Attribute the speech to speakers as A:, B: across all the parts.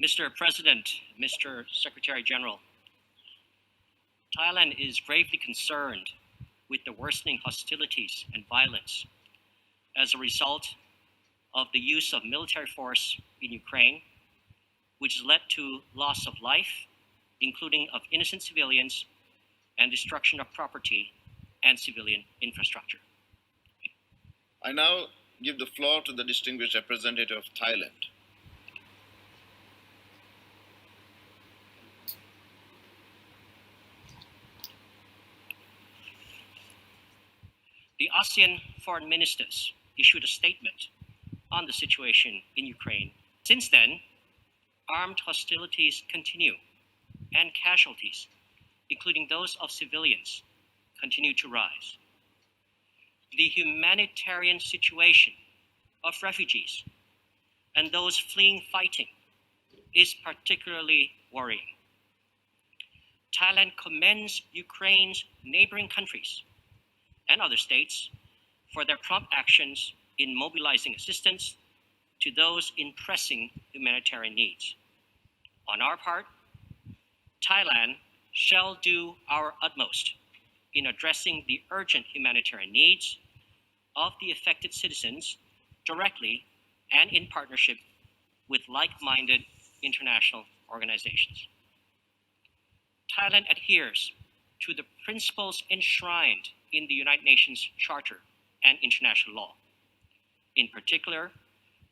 A: Mr. President, Mr. Secretary General, Thailand is gravely concerned with the worsening hostilities and violence as a result of the use of military force in Ukraine, which has led to loss of life, including of innocent civilians, and destruction of property and civilian infrastructure.
B: I now give the floor to the distinguished representative of Thailand.
A: The ASEAN foreign ministers issued a statement on the situation in Ukraine. Since then, armed hostilities continue and casualties, including those of civilians, continue to rise. The humanitarian situation of refugees and those fleeing fighting is particularly worrying. Thailand commends Ukraine's neighboring countries and other states for their prompt actions in mobilizing assistance to those in pressing humanitarian needs. On our part, Thailand shall do our utmost in addressing the urgent humanitarian needs of the affected citizens directly and in partnership with like-minded international organizations. Thailand adheres to the principles enshrined in the United Nations Charter and international law, in particular,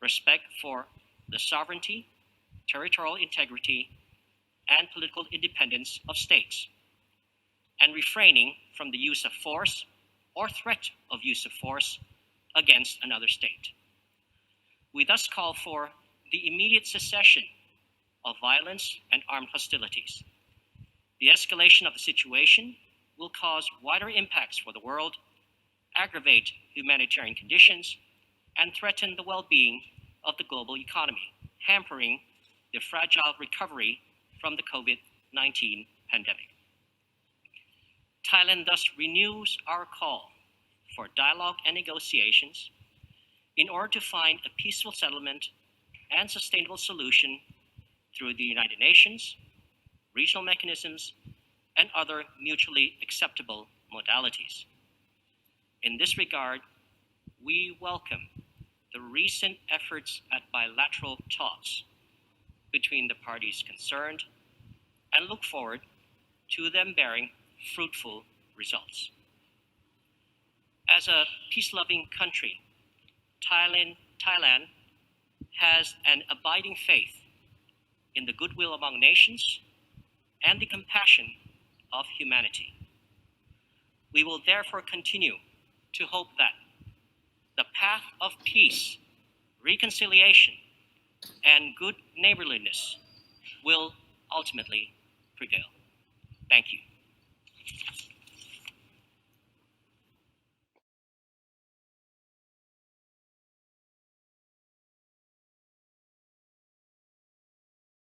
A: respect for the sovereignty, territorial integrity, and political independence of states, and refraining from the use of force or threat of use of force against another state. We thus call for the immediate cessation of violence and armed hostilities. The escalation of the situation will cause wider impacts for the world, aggravate humanitarian conditions, and threaten the well-being of the global economy, hampering the fragile recovery from the COVID-19 pandemic. Thailand thus renews our call for dialogue and negotiations in order to find a peaceful settlement and sustainable solution through the United Nations, regional mechanisms, and other mutually acceptable modalities. In this regard, we welcome the recent efforts at bilateral talks between the parties concerned and look forward to them bearing fruitful results. As a peace-loving country, Thailand has an abiding faith in the goodwill among nations and the compassion of humanity. We will therefore continue to hope that the path of peace, reconciliation, and good neighborliness will ultimately prevail. Thank you.